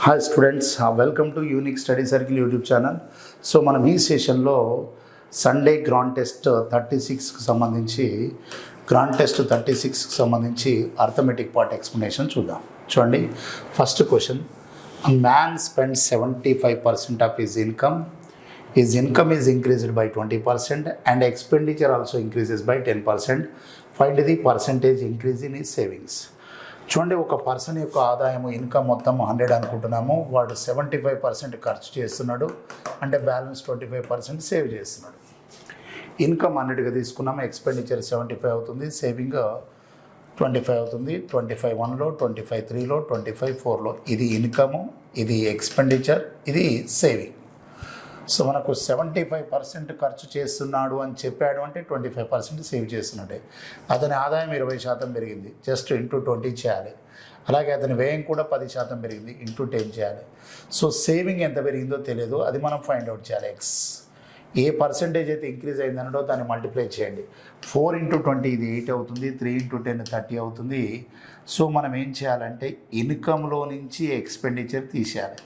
Hi students, welcome to unique study circle YouTube channel. So మనం ఈ సెషన్లో Sunday grand test 36కి సంబంధించి arithmetic part explanation చూద్దాం. చూడండి, first question. A man spends 75% of his income. His income is increased by 20% and expenditure also increases by 10%. Find the percentage increase in his savings. చూడండి, ఒక person యొక్క ఆదాయం income మొత్తం 100 అనుకుంటున్నాము. వాడు 75% ఖర్చు చేస్తున్నాడు, అంటే బ్యాలెన్స్ 25% సేవ్ చేస్తున్నాడు. ఇన్కమ్ 100గా తీసుకున్నాము, ఎక్స్పెండిచర్ 75 అవుతుంది, సేవింగ్ 25 అవుతుంది. 25 1లో, 25 3లో, 25 4లో. ఇది ఇన్కము, ఇది ఎక్స్పెండిచర్, ఇది సేవింగ్. సో మనకు 75% ఖర్చు చేస్తున్నాడు అని చెప్పాడు అంటే 25% సేవ్ చేస్తున్నట్టే. అతని ఆదాయం 20% పెరిగింది, జస్ట్ ఇంటూ 20 చేయాలి. అలాగే అతని వ్యయం కూడా 10% పెరిగింది, ఇంటూ 10 చేయాలి. సో సేవింగ్ ఎంత పెరిగిందో తెలియదు, అది మనం ఫైండ్ అవుట్ చేయాలి. ఎక్స్ ఏ పర్సెంటేజ్ అయితే ఇంక్రీజ్ అయిందనో దాన్ని మల్టిప్లై చేయండి. 4 × 20 ఇది 8 అవుతుంది, 3 × 10 30 అవుతుంది. సో మనం ఏం చేయాలంటే ఇన్కంలో నుంచి ఎక్స్పెండిచర్ తీసేయాలి.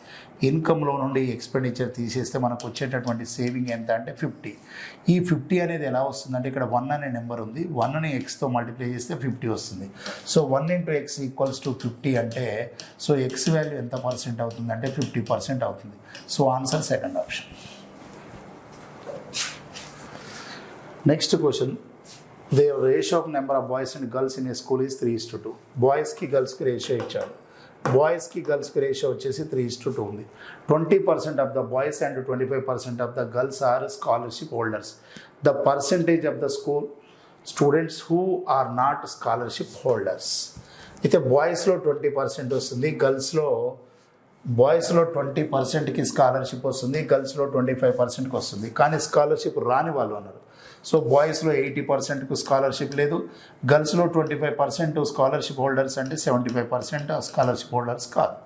ఇన్కంలో నుండి ఎక్స్పెండిచర్ తీసేస్తే మనకు వచ్చేటటువంటి సేవింగ్ ఎంత అంటే 50. ఈ 50 అనేది ఎలా వస్తుందంటే ఇక్కడ 1 అనే నెంబర్ ఉంది, 1ని ఎక్స్తో మల్టిప్లై చేస్తే 50 వస్తుంది. సో 1 × x = 50 అంటే సో ఎక్స్ వాల్యూ ఎంత పర్సెంట్ అవుతుంది అంటే 50% అవుతుంది. So answer second option. Next question. The ratio of number of boys and girls in a school is 3:2. బాయ్స్కి గర్ల్స్కి రేషియో ఇచ్చాడు. బాయ్స్కి గర్ల్స్కి రేషియో వచ్చేసి 3:2 ఉంది. 20% of the boys and 25% of the girls are scholarship holders. The percentage of the school students who are not scholarship holders. అయితే బాయ్స్లో 20% వస్తుంది, బాయ్స్లో 20%కి స్కాలర్షిప్ వస్తుంది, గర్ల్స్లో 25%కి వస్తుంది. కానీ స్కాలర్షిప్ రాని వాళ్ళు ఉన్నారు. సో బాయ్స్లో 80%కు స్కాలర్షిప్ లేదు, గర్ల్స్లో 25% స్కాలర్షిప్ హోల్డర్స్ అంటే 75% స్కాలర్షిప్ హోల్డర్స్ కాదు.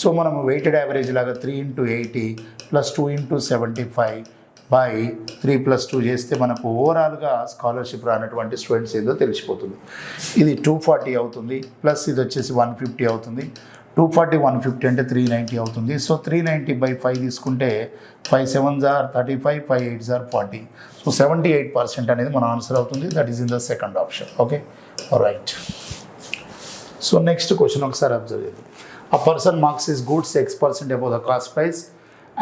సో మనం వెయిటెడ్ యావరేజ్ లాగా 3 × 80 + 2 × 75 / 3 + 2 చేస్తే మనకు ఓవరాల్గా స్కాలర్షిప్ రానటువంటి స్టూడెంట్స్ ఏదో తెలిసిపోతుంది. ఇది 240 అవుతుంది, ప్లస్ ఇది వచ్చేసి 150 అవుతుంది. 240 150 అంటే 390 అవుతుంది. సో 390/5 తీసుకుంటే 5 7s are 35, 5 8s are 40. So 78% అనేది మన ఆన్సర్ అవుతుంది. That is in the second option. Okay, right. So next question ఒకసారి అబ్జర్వ్ చేద్దాం. A person marks his goods 6% above the cost price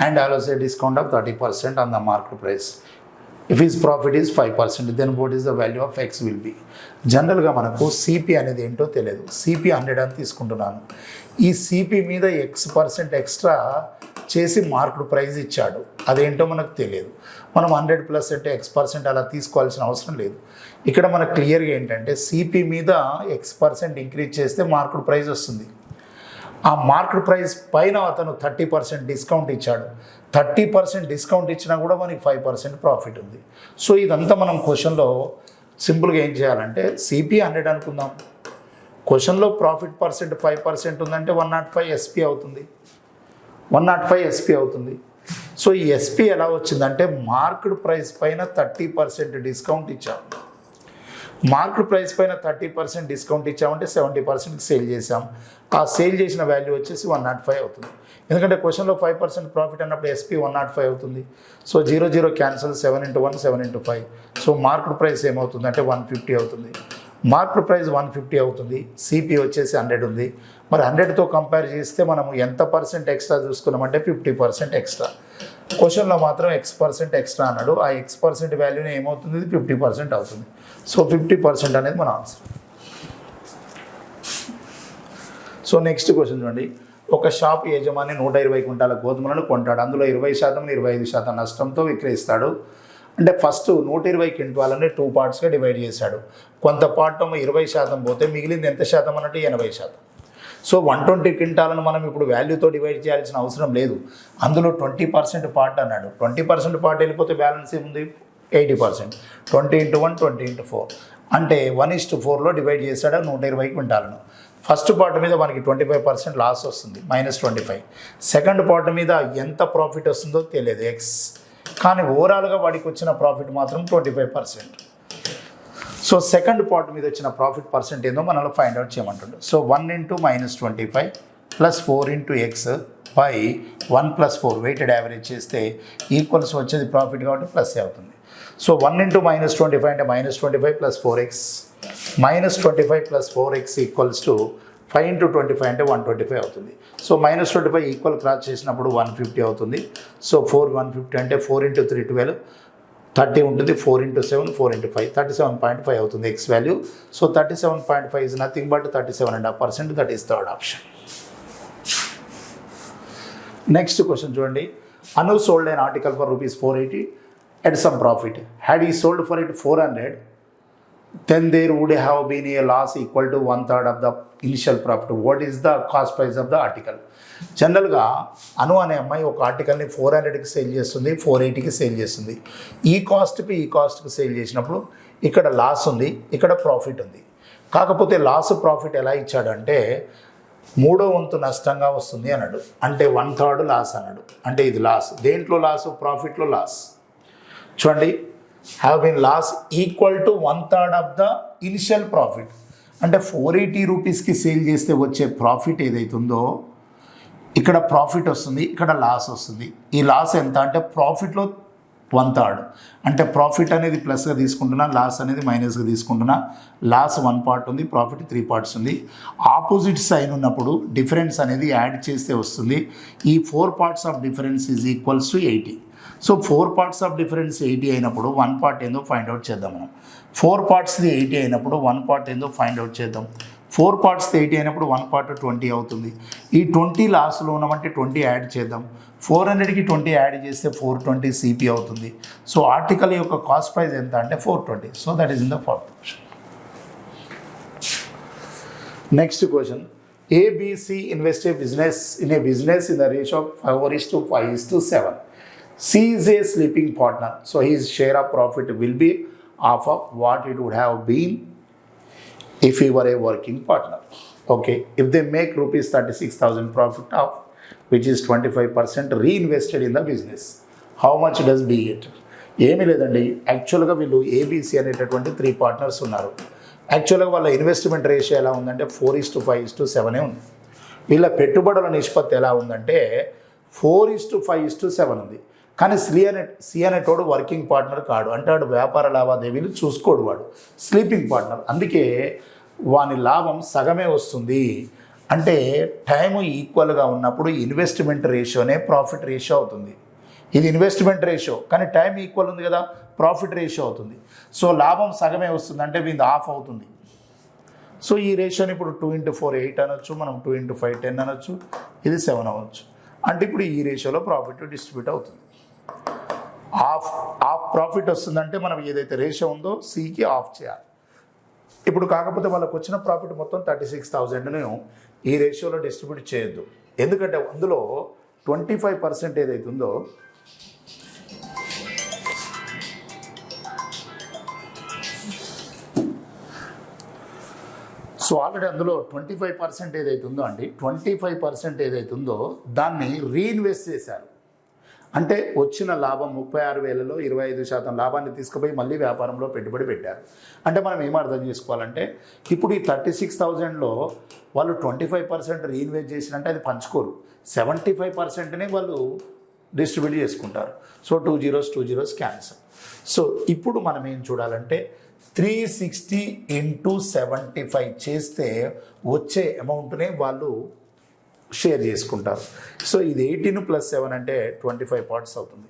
and allows a discount of 30% on the market price. If his profit is 5%, then what is the value of x will be? జనరల్గా మనకు CP అనేది ఏంటో తెలియదు. CP 100 అని తీసుకుంటున్నాను. ఈ CP మీద x% extra చేసి మార్కెట్ ప్రైస్ ఇచ్చాడు, అదేంటో మనకు తెలియదు. మనం 100+ అంటే x% అలా తీసుకోవాల్సిన అవసరం లేదు. ఇక్కడ మనకు క్లియర్గా ఏంటంటే సిపి మీద x% ఇంక్రీజ్ చేస్తే మార్కెట్ ప్రైస్ వస్తుంది. ఆ మార్కెట్ ప్రైస్ పైన అతను 30% డిస్కౌంట్ ఇచ్చాడు. 30% డిస్కౌంట్ ఇచ్చినా కూడా మనకి 5% ప్రాఫిట్ ఉంది. సో ఇదంతా మనం క్వశ్చన్లో సింపుల్గా ఏం చేయాలంటే సిపి 100 అనుకుందాం. క్వశ్చన్లో ప్రాఫిట్ పర్సెంట్ 5% ఉందంటే 105 ఎస్పీ అవుతుంది. 105 ఎస్పీ అవుతుంది. సో ఈ ఎస్పీ ఎలా వచ్చిందంటే మార్కెట్ ప్రైస్ పైన 30% డిస్కౌంట్ ఇచ్చాము. మార్కెట్ ప్రైస్ పైన 30% డిస్కౌంట్ ఇచ్చామంటే 70% సేల్ చేసాం. ఆ సేల్ చేసిన వాల్యూ వచ్చేసి 105 అవుతుంది. ఎందుకంటే క్వశ్చన్లో 5% ప్రాఫిట్ అన్నప్పుడు ఎస్పీ 105 అవుతుంది. So 0 0 cancel, 7 × 1 7 × 5. So market price ఏమవుతుంది అంటే 150 అవుతుంది. మార్కెట్ ప్రైస్ 150 అవుతుంది, సిపి వచ్చేసి 100 ఉంది. మరి 100తో కంపేర్ చేస్తే మనం ఎంత పర్సెంట్ ఎక్స్ట్రా చూసుకున్నామంటే 50% ఎక్స్ట్రా. క్వశ్చన్లో మాత్రం x% ఎక్స్ట్రా అన్నాడు. ఆ x% వాల్యూని ఏమవుతుంది, 50% అవుతుంది. సో 50% అనేది మన ఆన్సర్. సో నెక్స్ట్ క్వశ్చన్ చూడండి. ఒక షాప్ యజమాని 120 క్వింటాల గోధుమలను కొంటాడు. అందులో 20% 25% నష్టంతో విక్రయిస్తాడు. అంటే ఫస్ట్ 120 క్వింటాలని 2 పార్ట్స్గా డివైడ్ చేశాడు. కొంత పార్ట్ 20% పోతే మిగిలింది ఎంత శాతం అన్నట్టు 80%. సో 120 క్వింటాలను మనం ఇప్పుడు వాల్యూతో డివైడ్ చేయాల్సిన అవసరం లేదు. అందులో 20% పార్ట్ అన్నాడు. 20% పార్ట్ వెళ్ళిపోతే బ్యాలెన్స్ ఏముంది, 80%. 20 × 1 20 × 4 అంటే 1:4లో డివైడ్ చేశాడు 120 క్వింటాలను. ఫస్ట్ పార్ట్ మీద మనకి 25% లాస్ వస్తుంది, -25. సెకండ్ పార్ట్ మీద ఎంత ప్రాఫిట్ వస్తుందో తెలియదు, ఎక్స్. కానీ ఓవరాల్గా వాడికి వచ్చిన ప్రాఫిట్ మాత్రం 25%. సో సెకండ్ పార్ట్ మీద వచ్చిన ప్రాఫిట్ పర్సెంట్ ఏందో మనలో ఫైండ్ అవుట్ చేయమంటుండే. So 1 × -25 + 4 × x by 1+4 weighted average చేస్తే ఈక్వల్స్ వచ్చేది ప్రాఫిట్ కాబట్టి ప్లస్ అవుతుంది. సో 1 × -25 అంటే -25 + 4x, -25 + 4x ఈక్వల్స్ టు 5 × 25 అంటే 125 అవుతుంది. సో -25 ఈక్వల్ క్రాస్ చేసినప్పుడు 150 అవుతుంది. సో 150 అంటే 4 × 3 12 30 ఉంటుంది. 4 × 7 4 × 5 37.5 అవుతుంది X value. So 37.5 is nothing but 37.5%. That is third option. Next question చూడండి. అను sold an article for ₹480 at some profit. Had he sold for it 400, then there would have been a loss equal to 1/3 of the initial profit. What is the cost price of the article? జనరల్గా అను అనే అమ్మాయి ఒక ఆర్టికల్ని 400కి sale చేస్తుంది, 480కి sale చేస్తుంది. ఈ కాస్ట్కి sale చేసినప్పుడు ఇక్కడ లాస్ ఉంది, ఇక్కడ ప్రాఫిట్ ఉంది. కాకపోతే లాస్ ప్రాఫిట్ ఎలా ఇచ్చాడంటే 3/4 నష్టంగా వస్తుంది అన్నాడు. అంటే 1/3 లాస్ అన్నాడు. అంటే ఇది లాస్. దేంట్లో లాస్? ప్రాఫిట్లో లాస్. చూడండి, have been loss equal to 1/3 of the initial profit. అంటే 480 రూపీస్కి సేల్ చేస్తే వచ్చే ప్రాఫిట్ ఏదైతుందో ఇక్కడ ప్రాఫిట్ వస్తుంది, ఇక్కడ లాస్ వస్తుంది. ఈ లాస్ ఎంత అంటే ప్రాఫిట్లో 1/3. అంటే ప్రాఫిట్ అనేది ప్లస్గా తీసుకుంటున్నా, లాస్ అనేది మైనస్గా తీసుకుంటున్నా. లాస్ 1 పార్ట్ ఉంది, ప్రాఫిట్ 3 పార్ట్స్ ఉంది. ఆపోజిట్ సైన్ ఉన్నప్పుడు డిఫరెన్స్ అనేది యాడ్ చేస్తే వస్తుంది. ఈ 4 parts of difference is equals to 80. So 4 parts of difference 80 అయినప్పుడు 1 పార్ట్ ఏందో ఫైండ్ అవుట్ చేద్దాం మనం. 4 పార్ట్స్ది 80 అయినప్పుడు 1 పార్ట్ ఏందో ఫైండ్ అవుట్ చేద్దాం. 4 పార్ట్స్ది 80 అయినప్పుడు 1 పార్ట్ 20 అవుతుంది. ఈ 20 లాస్లో ఉన్నామంటే 20 యాడ్ చేద్దాం. 400కి 20 యాడ్ చేస్తే 420 సిపి అవుతుంది. సో ఆర్టికల్ యొక్క కాస్ట్ ప్రైస్ ఎంత అంటే 420. So that is in the fourth option. Next question. ABC invest in a business in the ratio of 4:5:7. C is a sleeping partner. So his share of profit will be half of what it would have been if he were a working partner. Okay, if they make ₹36,000 profit of which is 25% reinvested in the business, how much does B get? ఏమీ లేదండి, యాక్చువల్గా వీళ్ళు ABC అనేటటువంటి 3 partners ఉన్నారు. యాక్చువల్గా వాళ్ళ investment ratio ఎలా ఉందంటే 4:5:7 ఉంది. వీళ్ళ పెట్టుబడుల నిష్పత్తి ఎలా ఉందంటే 4:5:7 ఉంది. కానీ సి అనేటోడు వర్కింగ్ పార్ట్నర్ కాడు. అంటే వాడు వ్యాపార లావాదేవీలు చూసుకోడు, వాడు స్లీపింగ్ పార్ట్నర్. అందుకే వాని లాభం సగమే వస్తుంది. అంటే టైము ఈక్వల్గా ఉన్నప్పుడు ఇన్వెస్ట్మెంట్ రేషియోనే ప్రాఫిట్ రేషియో అవుతుంది. ఇది ఇన్వెస్ట్మెంట్ రేషియో, కానీ టైం ఈక్వల్ ఉంది కదా, ప్రాఫిట్ రేషియో అవుతుంది. సో లాభం సగమే వస్తుంది, అంటే వీది హాఫ్ అవుతుంది. సో ఈ రేషియోని ఇప్పుడు 2 × 4 8 అనొచ్చు, మనం 2 × 5 10 అనొచ్చు, ఇది 7 అవ్వచ్చు. అంటే ఇప్పుడు ఈ రేషియోలో ప్రాఫిట్ డిస్ట్రిబ్యూట్ అవుతుంది. హాఫ్ ప్రాఫిట్ వస్తుందంటే మనం ఏదైతే రేషియో ఉందో సికి ఆఫ్ చేయాలి. ఇప్పుడు కాకపోతే వాళ్ళకు వచ్చిన ప్రాఫిట్ మొత్తం 36,000ను ఈ రేషియోలో డిస్ట్రిబ్యూట్ చేయొద్దు. ఎందుకంటే అందులో 25% ఏదైతే ఉందో సో ఆల్రెడీ అందులో 25% ఏదైతే ఉందో అండి, 25% ఏదైతే ఉందో దాన్ని రీఇన్వెస్ట్ చేశారు. అంటే వచ్చిన లాభం 36,000లో 25% లాభాన్ని తీసుకుపోయి మళ్ళీ వ్యాపారంలో పెట్టుబడి పెట్టారు. అంటే మనం ఏం అర్థం చేసుకోవాలంటే ఇప్పుడు ఈ 36,000లో వాళ్ళు 25% రీఇన్వెస్ట్ చేసినంటే అది పంచుకోరు, 75%నే వాళ్ళు డిస్ట్రిబ్యూట్ చేసుకుంటారు. So 2 zeros cancel. సో ఇప్పుడు మనం ఏం చూడాలంటే 360 × 75 చేస్తే వచ్చే అమౌంట్నే వాళ్ళు షేర్ చేసుకుంటారు. సో ఇది 18 + 7 అంటే 25 పార్ట్స్ అవుతుంది.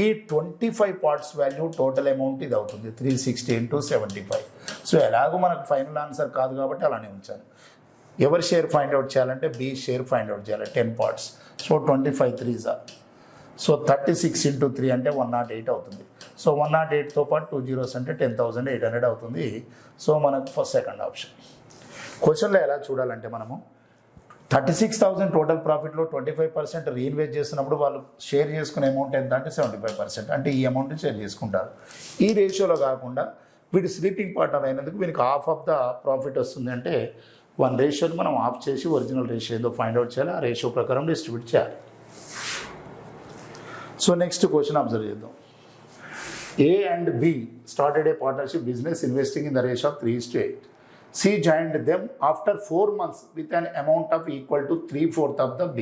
ఈ 25 పార్ట్స్ వాల్యూ టోటల్ అమౌంట్ ఇది అవుతుంది 360 × 75. సో ఎలాగో మనకు ఫైనల్ ఆన్సర్ కాదు కాబట్టి అలానే ఉంచాను. ఎవరి షేర్ ఫైండ్ అవుట్ చేయాలంటే బి షేర్ ఫైండ్ అవుట్ చేయాలి, 10 parts. So 25 3s are. So 36 × 3 అంటే 108 అవుతుంది. సో 108తో పాటు 2 zeros అంటే 10,800 అవుతుంది. సో మనకు ఫస్ట్ సెకండ్ ఆప్షన్. క్వశ్చన్లో ఎలా చూడాలంటే మనము 36,000 టోటల్ ప్రాఫిట్లో 25% రీఇన్వెస్ట్ చేస్తున్నప్పుడు వాళ్ళు షేర్ చేసుకునే అమౌంట్ ఎంత అంటే 75%. అంటే ఈ అమౌంట్ షేర్ చేసుకుంటారు. ఈ రేషియోలో కాకుండా వీడు స్లీపింగ్ పార్ట్నర్ అయినందుకు వీనికి హాఫ్ ఆఫ్ ద ప్రాఫిట్ వస్తుంది. అంటే 1 రేషియోని మనం ఆఫ్ చేసి ఒరిజినల్ రేషియో ఏదో ఫైండ్ అవుట్ చేయాలి, ఆ రేషియో ప్రకారం డిస్ట్రిబ్యూట్ చేయాలి. సో నెక్స్ట్ క్వశ్చన్ అబ్జర్వ్ చేద్దాం. A and B started a partnership business investing in the ratio of 3:8. C joined them after 4 months with an amount of equal to 3/4 of the B.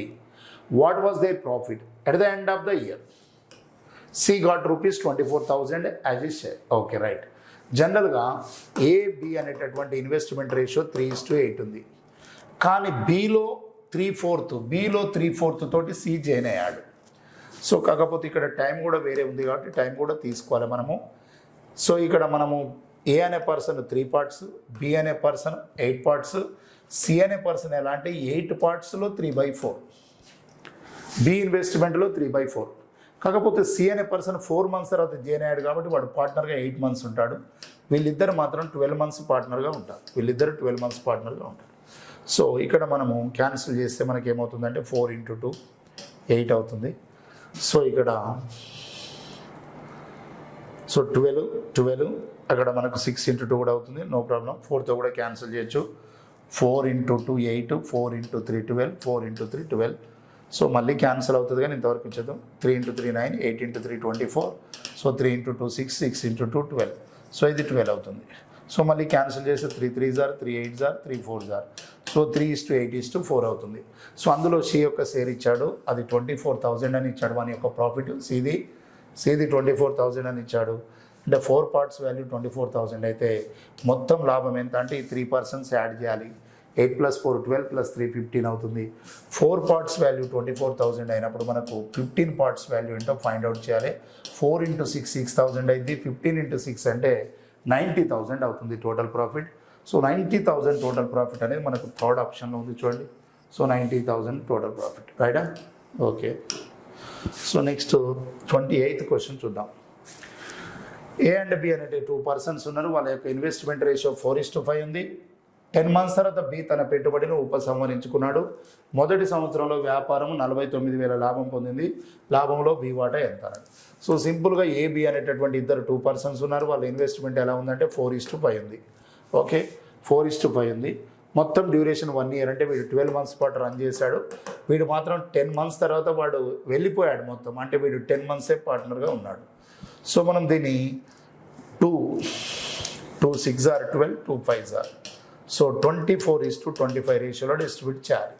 What was their profit at the end of the year? C got rupees 24,000 as a share. Okay right. జనరల్గా AB అనేటటువంటి investment ratio 3:8 ఉంది. కానీ below 3/4 తోటి C join అయ్యాడు. So కాకపోతే ఇక్కడ time కూడా వేరే ఉంది కాబట్టి టైం కూడా తీసుకోవాలి మనము. సో ఇక్కడ మనము ఏ అనే పర్సన్ 3 పార్ట్స్, బి అనే పర్సన్ 8 పార్ట్స్, సి అనే పర్సన్ ఎలా అంటే 8 పార్ట్స్లో 3/4, బి ఇన్వెస్ట్మెంట్లో 3/4. కాకపోతే సి అనే పర్సన్ 4 మంత్స్ తర్వాత జాయిన్ అయ్యాడు కాబట్టి వాడు పార్ట్నర్గా 8 మంత్స్ ఉంటాడు. వీళ్ళిద్దరు మాత్రం 12 మంత్స్ పార్ట్నర్గా ఉంటారు. సో ఇక్కడ మనము క్యాన్సిల్ చేస్తే మనకి ఏమవుతుందంటే 4 × 2 8 అవుతుంది. సో ఇక్కడ 12 అక్కడ మనకు 6 × 2 కూడా అవుతుంది, నో ప్రాబ్లం. 4తో కూడా క్యాన్సిల్ చేయొచ్చు. 4 × 2 8, 4 × 3 12, 4 × 3 12. సో మళ్ళీ క్యాన్సిల్ అవుతుంది కానీ ఇంతవరకు ఇచ్చేద్దాం. 3 × 3 9, 8 × 3 24. సో 3 × 2 6, 6 × 2 12. సో ఇది 12 అవుతుంది. సో మళ్ళీ క్యాన్సిల్ చేస్తే 3 3s are 3 8s are 3 4s are. So 3:8:4 అవుతుంది. సో అందులో సి యొక్క షేర్ ఇచ్చాడు, అది 24,000 అని ఇచ్చాడు. వాని యొక్క ప్రాఫిట్ సిది 24,000 అని ఇచ్చాడు. అంటే 4 పార్ట్స్ వాల్యూ 24,000 అయితే మొత్తం లాభం ఎంత అంటే ఈ 3% యాడ్ చేయాలి. 8 + 4 12 + 3 15 అవుతుంది. 4 పార్ట్స్ వాల్యూ 24,000 అయినప్పుడు మనకు 15 పార్ట్స్ వాల్యూ ఏంటో ఫైండ్ అవుట్ చేయాలి. 4 × 6 6,000 అయింది. 15 × 6 అంటే 90,000 అవుతుంది total profit. So 90,000 total profit అనేది మనకు థర్డ్ ఆప్షన్లో ఉంది చూడండి. సో 90,000 టోటల్ ప్రాఫిట్ రైటా? Okay. So next 28th question చూద్దాం. ఏ అండ్ బి అనే 2 పర్సన్స్ ఉన్నారు. వాళ్ళ యొక్క ఇన్వెస్ట్మెంట్ రేషియో 4:5 ఉంది. 10 మంత్స్ తర్వాత బి తన పెట్టుబడిని ఉపసంహరించుకున్నాడు. మొదటి సంవత్సరంలో వ్యాపారం 49,000 లాభం పొందింది. లాభంలో బి వాటా ఎంత? సో సింపుల్గా ఏబి అనేటటువంటి ఇద్దరు 2 పర్సన్స్ ఉన్నారు. వాళ్ళ ఇన్వెస్ట్మెంట్ ఎలా ఉందంటే 4:5 ఉంది. ఓకే, 4:5 ఉంది. మొత్తం డ్యూరేషన్ 1 year అంటే వీడు 12 మంత్స్ పాటు రన్ చేశాడు. వీడు మాత్రం 10 మంత్స్ తర్వాత వాడు వెళ్ళిపోయాడు మొత్తం, అంటే వీడు 10 మంత్సే పార్ట్నర్గా ఉన్నాడు. సో మనం దీన్ని 2 6s are 12, 2 5s are. So 24:25 రేషియోలో డిస్ట్రిబ్యూట్ చేయాలి.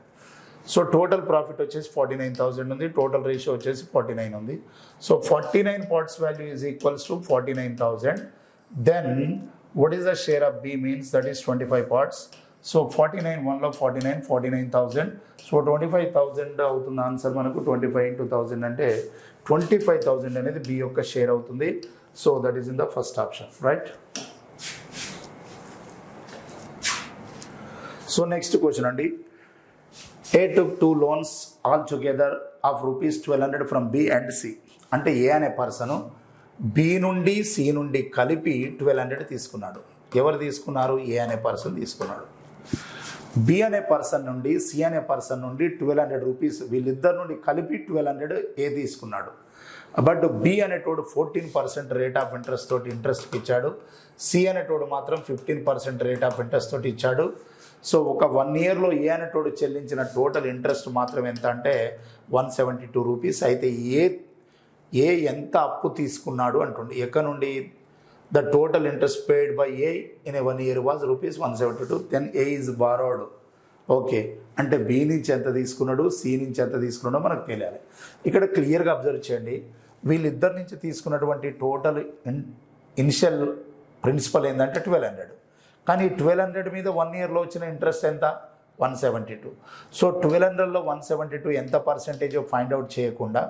సో టోటల్ ప్రాఫిట్ వచ్చేసి 49,000 ఉంది. టోటల్ రేషియో వచ్చేసి 49 ఉంది. So 49 parts value is equals to 49,000. Then what is the share of B means that is 25 parts. So 49 1లో 49,000. సో 25,000 అవుతుంది ఆన్సర్ మనకు. 25 × 1000 అంటే 25,000 అనేది బి యొక్క షేర్ అవుతుంది. So that is in the first option right. So next question అండి. A took 2 loans all together of ₹1,200 from B and C. అంటే A అనే పర్సన్ బి నుండి సి నుండి కలిపి 1,200 తీసుకున్నాడు. ఎవరు తీసుకున్నారు? ఏ అనే పర్సన్ తీసుకున్నాడు. బి అనే పర్సన్ నుండి సి అనే పర్సన్ నుండి ₹1,200 వీళ్ళిద్దరి నుండి కలిపి 1,200 ఏ తీసుకున్నాడు. బట్ బి అనేటోడు 14% రేట్ ఆఫ్ ఇంట్రెస్ట్ తోటి ఇంట్రెస్ట్కి ఇచ్చాడు. సి అనేటోడు మాత్రం 15% రేట్ ఆఫ్ ఇంట్రెస్ట్ తోటి ఇచ్చాడు. సో ఒక 1 yearలో ఏ అనేటోడు చెల్లించిన టోటల్ ఇంట్రెస్ట్ మాత్రం ఎంత అంటే ₹172. అయితే ఏ ఎంత అప్పు తీసుకున్నాడు అంటుండే. ఎక్కడ నుండి? The total interest paid by A in 1 year was ₹172. Then A is borrowed. Okay, అంటే బి నుంచి ఎంత తీసుకున్నాడు, సి నుంచి ఎంత తీసుకున్నాడో మనకు తెలియాలి. ఇక్కడ క్లియర్గా అబ్జర్వ్ చేయండి. వీళ్ళిద్దరి నుంచి తీసుకున్నటువంటి టోటల్ ఇనిషియల్ ప్రిన్సిపల్ ఏంటంటే 1,200. కానీ 1,200 మీద 1 yearలో వచ్చిన ఇంట్రెస్ట్ ఎంత? 172. సో 1,200లో 172 ఎంత పర్సెంటేజ్ ఫైండ్ అవుట్ చేయకుండా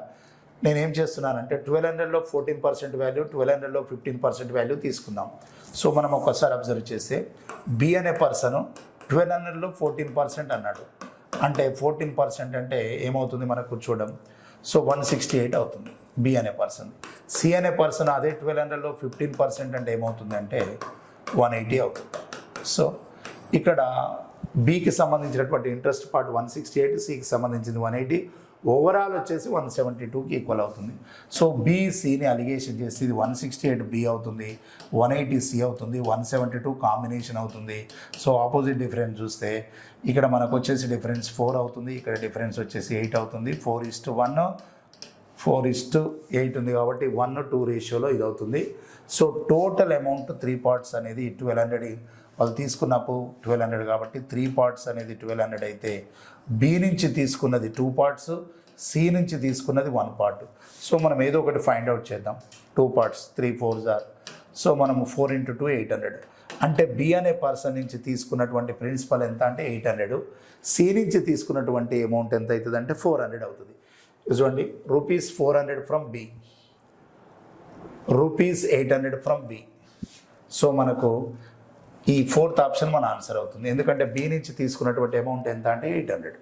నేనేం చేస్తున్నానంటే 1,200లో 14% వాల్యూ, 1,200లో 15% వాల్యూ తీసుకుందాం. సో మనం ఒకసారి అబ్జర్వ్ చేస్తే బి అనే పర్సను 1,200లో 14% అన్నాడు. అంటే 14% అంటే ఏమవుతుంది మనకు చూడడం. సో 168 అవుతుంది బి అనే పర్సన్. సి అనే పర్సన్ అదే 1,200లో 15% అంటే ఏమవుతుంది అంటే 180 అవుతుంది. సో ఇక్కడ బికి సంబంధించినటువంటి ఇంట్రెస్ట్ పార్ట్ 168, సికి సంబంధించింది 180, ఓవరాల్ వచ్చేసి 172కి ఈక్వల్ అవుతుంది. సో బీసీని అలిగేషన్ చేసి ఇది 168 బి అవుతుంది, 180 సి అవుతుంది, 172 కాంబినేషన్ అవుతుంది. సో ఆపోజిట్ డిఫరెన్స్ చూస్తే ఇక్కడ మనకు వచ్చేసి డిఫరెన్స్ 4 అవుతుంది, ఇక్కడ డిఫరెన్స్ వచ్చేసి 8 అవుతుంది. 4:1, 4:8 ఉంది కాబట్టి 1:2 రేషియోలో ఇది అవుతుంది. సో టోటల్ అమౌంట్ 3 parts అనేది 1,200 వాళ్ళు తీసుకున్నప్పుడు 1200 కాబట్టి 3 పార్ట్స్ అనేది 1200 అయితే బి నుంచి తీసుకున్నది 2 పార్ట్స్, సి నుంచి తీసుకున్నది 1 పార్ట్. సో మనం ఏదో ఒకటి ఫైండ్ అవుట్ చేద్దాం. 2 పార్ట్స్ 3 4s ఆర్, సో మనము 4 × 2 800. అంటే బి అనే పర్సన్ నుంచి తీసుకున్నటువంటి ప్రిన్సిపల్ ఎంత అంటే 800, సి నుంచి తీసుకున్నటువంటి అమౌంట్ ఎంత అవుతుంది అంటే 400 అవుతుంది. చూడండి, rupees 400 from B, rupees 800 from B. So మనకు ఈ 4th ఆప్షన్ మన ఆన్సర్ అవుతుంది, ఎందుకంటే బి నుంచి తీసుకున్నటువంటి అమౌంట్ ఎంత అంటే 800.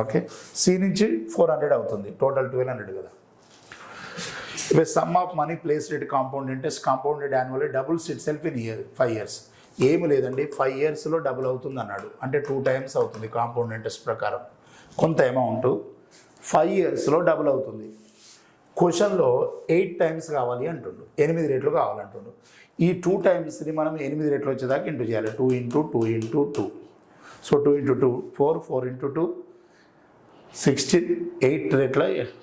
ఓకే, సి నుంచి 400 అవుతుంది, టోటల్ 1200 కదా. If a sum of money placed at compound interest compounded annually doubles itself in 5 years. ఏమి లేదండి, 5 yearsలో డబుల్ అవుతుంది అన్నాడు, అంటే 2 times అవుతుంది కాంపౌండ్ ఇంట్రెస్ట్ ప్రకారం. కొంత అమౌంట్ 5 yearsలో డబుల్ అవుతుంది. క్వశ్చన్లో 8 times కావాలి అంటుండు, 8 రెట్లు కావాలంటుండు. ఈ 2 timesని మనం 8 రెట్లు వచ్చేదాకా ఇంటూ చేయాలి, 2 × 2 × 2. సో 2 × 2 4, 4 × 2 16, 8 రెట్ల.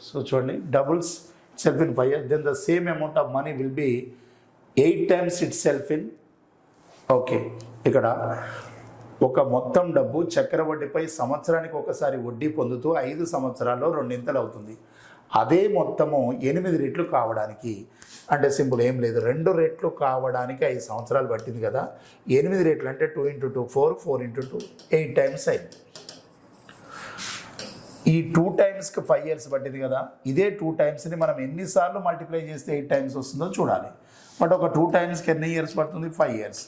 సో చూడండి, doubles itself in 5 years, then the same amount of money will be 8 times itself in. Okay, ఇక్కడ ఒక మొత్తం డబ్బు చక్కెర వడ్డీపై సంవత్సరానికి ఒకసారి వడ్డీ పొందుతూ 5 సంవత్సరాల్లో 2 అవుతుంది. అదే మొత్తము 8 రెట్లు కావడానికి, అంటే సింపుల్ ఏం లేదు, 2 రెట్లు కావడానికి 5 సంవత్సరాలు పట్టింది కదా. 8 రెట్లు అంటే 2 × 2 4, 4 × 2 8 times అయింది. ఈ 2 timesకి 5 years పట్టింది కదా, ఇదే 2 timesని మనం ఎన్నిసార్లు మల్టిప్లై చేస్తే 8 times వస్తుందో చూడాలి. బట్ ఒక 2 timesకి ఎన్ని ఇయర్స్ పడుతుంది? 5 years.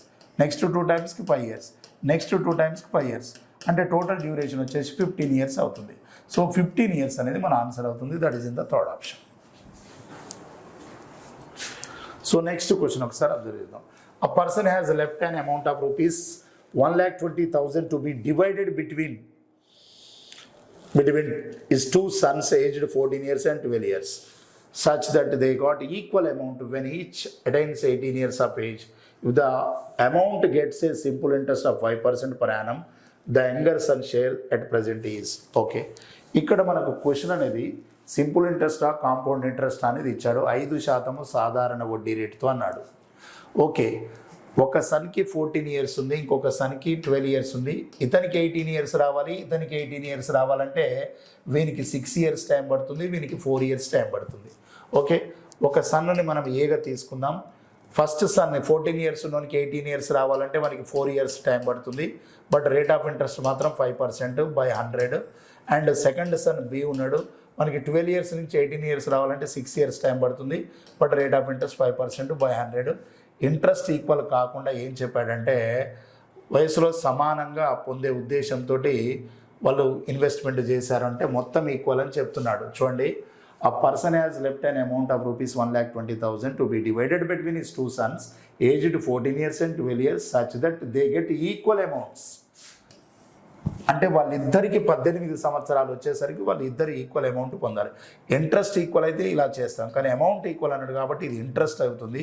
Next 2 timesకి 5 years, next 2 timesకి 5 years, అంటే టోటల్ డ్యూరేషన్ వచ్చేసి 15 years అవుతుంది. సో 15 years అనేది మన ఆన్సర్ అవుతుంది, that is in the 3rd option. So next question ఒకసారి అబ్జర్వ్ చేద్దాం. A person has left an amount of rupees 1,20,000 to be divided between his 2 sons aged 14 years and 12 years, such that they got equal amount when each attains 18 years of age. If the amount gets a simple interest of 5% per annum, the younger son share at present is. Okay, ఇక్కడ మనకు question అనేది simple interest compound interest అనేది ఇచ్చాడు. 5% సాధారణ వడ్డీ రేటుతో అన్నాడు. Okay, ఒక సన్కి 14 years ఉంది, ఇంకొక సన్కి 12 years ఉంది. ఇతనికి 18 years రావాలి, ఇతనికి 18 years రావాలంటే వీనికి 6 years టైం పడుతుంది, వీనికి 4 years టైం పడుతుంది. ఓకే, ఒక సన్నుని మనం ఏగా తీసుకుందాం. ఫస్ట్ సన్ 14 years ఉన్నోనికి 18 years రావాలంటే మనకి 4 years టైం పడుతుంది, బట్ రేట్ ఆఫ్ ఇంట్రెస్ట్ మాత్రం 5% by 100. And second son B ఉన్నాడు, మనకి 12 years నుంచి 18 years రావాలంటే 6 years టైం పడుతుంది, but rate of interest 5% by 100. Interest equal కాకుండా ఏం చెప్పాడంటే వయసులో సమానంగా పొందే ఉద్దేశంతో వాళ్ళు ఇన్వెస్ట్మెంట్ చేశారంటే మొత్తం ఈక్వల్ అని చెప్తున్నాడు. చూడండి, a person has left an amount of rupees 1,20,000 to be divided between his 2 sons aged 14 years and 12 years such that they get equal amounts. అంటే వాళ్ళిద్దరికి 18 సంవత్సరాలు వచ్చేసరికి వాళ్ళు ఇద్దరు ఈక్వల్ అమౌంట్ పొందాలి. ఇంట్రెస్ట్ ఈక్వల్ అయితే ఇలా చేస్తాం, కానీ అమౌంట్ ఈక్వల్ అన్నాడు కాబట్టి ఇది ఇంట్రెస్ట్ అవుతుంది.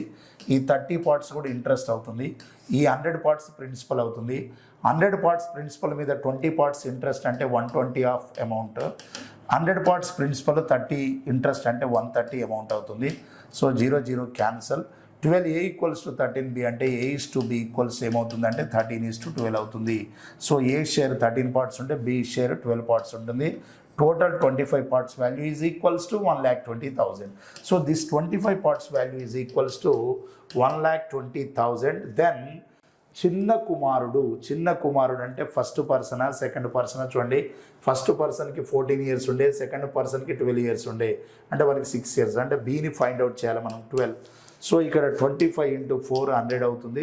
ఈ 30 parts కూడా ఇంట్రెస్ట్ అవుతుంది, ఈ 100 parts ప్రిన్సిపల్ అవుతుంది. 100 parts ప్రిన్సిపల్ మీద 20 parts ఇంట్రెస్ట్ అంటే 120 of amount, 100 parts principal 30 interest అంటే 130 అమౌంట్ అవుతుంది. So 0 0 cancel. 12A = 13B అంటే A:B ఈక్వల్స్ ఏమవుతుందంటే 13:12 అవుతుంది. సో ఏ షేర్ 13 parts ఉంటే బి షేర్ 12 parts ఉంటుంది. Total 25 parts value is equals to 1,20,000. So this 25 parts value is equals to 1,20,000. దెన్ చిన్న కుమారుడు అంటే ఫస్ట్ పర్సనా సెకండ్ పర్సనా? చూడండి, ఫస్ట్ పర్సన్కి 14 years ఉండే, సెకండ్ పర్సన్కి 12 years ఉండే, అంటే మనకి 6 years, అంటే బీని ఫైండ్ అవుట్ చేయాలి మనం 12. సో ఇక్కడ 25 × 4 100 అవుతుంది,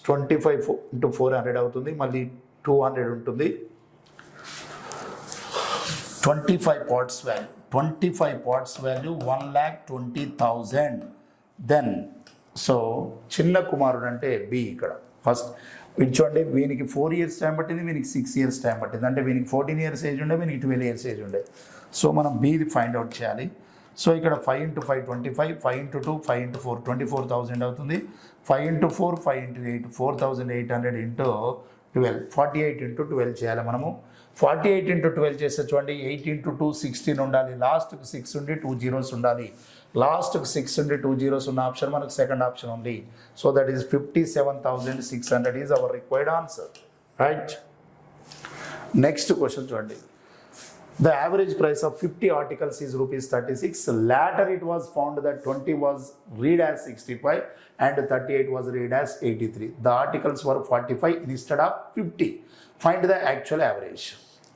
25 × 4 100 అవుతుంది, మళ్ళీ 200 ఉంటుంది. 25 parts వాల్యూ 1,20,000. దెన్ సో చిన్న కుమారుడు అంటే బి. ఇక్కడ ఫస్ట్ చూడండి, వీనికి 4 years టైం పట్టింది, వీనికి 6 years టైం పట్టింది, అంటే వీనికి 14 years ఏజ్ ఉండే, వీనికి 12 years ఏజ్ ఉండే. సో మనం బీది ఫైండ్ అవుట్ చేయాలి. సో ఇక్కడ 5 × 5 25, 5 × 2 5 × 4 24,000 అవుతుంది. 5 × 4 5 × 8 4,800 × 12 48 × 12 చేయాలి మనము. 48 ఇంటూ 12 చేస్తే చూడండి 8 ఇంటూ 2 16 ఉండాలి, లాస్ట్కి 6 ఉండి 2 జీరోస్ ఉండాలి, లాస్ట్కి 6 ఉండి 2 జీరోస్ ఉన్న ఆప్షన్ మనకు సెకండ్ ఆప్షన్ ఉంది. So that is 57,600 is our required answer, right. Next question చూడండి. The average price of 50 articles is rupees 36. Later it was found that 20 was read as 65 and 38 was read as 83. The articles were 45 instead of 50. Find the actual average.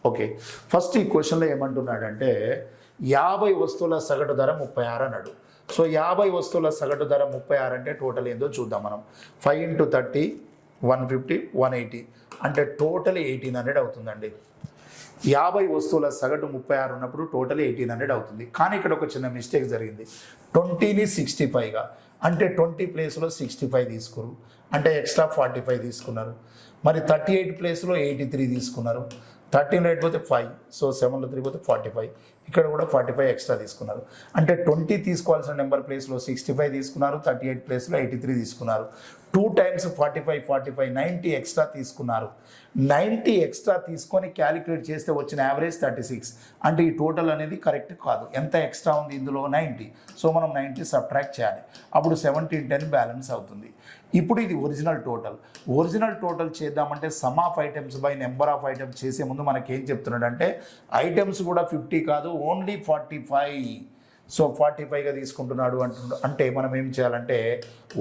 Okay, first ఈ క్వశ్చన్లో ఏమంటున్నాడంటే 50 వస్తువుల సగటు ధర 36 అన్నాడు. So 50 వస్తువుల సగటు ధర 36 అంటే టోటల్ ఏందో చూద్దాం మనం. 5 into 30 150 180 అంటే టోటల్ 1800 అవుతుందండి. 50 వస్తువుల సగటు 36 ఉన్నప్పుడు టోటల్ 1800 అవుతుంది. కానీ ఇక్కడ ఒక చిన్న మిస్టేక్ జరిగింది. 20ని 65గా అంటే 20 ప్లేస్లో 65 తీసుకున్నారు, అంటే ఎక్స్ట్రా 45 తీసుకున్నారు. మరి 38 ప్లేస్లో 83 తీసుకున్నారు. 13లో 8 పోతే 5, సో 7లో 3 పోతే 45, ఇక్కడ కూడా 45 ఎక్స్ట్రా తీసుకున్నారు. అంటే 20 తీసుకోవాల్సిన నెంబర్ ప్లేస్లో 65 తీసుకున్నారు, 38 ప్లేస్లో 83 తీసుకున్నారు. 2 times 45 45 90 ఎక్స్ట్రా తీసుకున్నారు. 90 ఎక్స్ట్రా తీసుకొని క్యాలిక్యులేట్ చేస్తే వచ్చిన యావరేజ్ 36. అంటే ఈ టోటల్ అనేది కరెక్ట్ కాదు. ఎంత ఎక్స్ట్రా ఉంది ఇందులో? 90. సో మనం 90 సబ్ట్రాక్ట్ చేయాలి, అప్పుడు 1710 బ్యాలెన్స్ అవుతుంది. ఇప్పుడు ఇది ఒరిజినల్ టోటల్. ఒరిజినల్ టోటల్ చేద్దామంటే some of items by number of items చేసే ముందు మనకేం చెప్తున్నాడు అంటే ఐటమ్స్ కూడా 50 కాదు, ఓన్లీ 45. సో 45గా తీసుకుంటున్నాడు అంటే మనం ఏం చేయాలంటే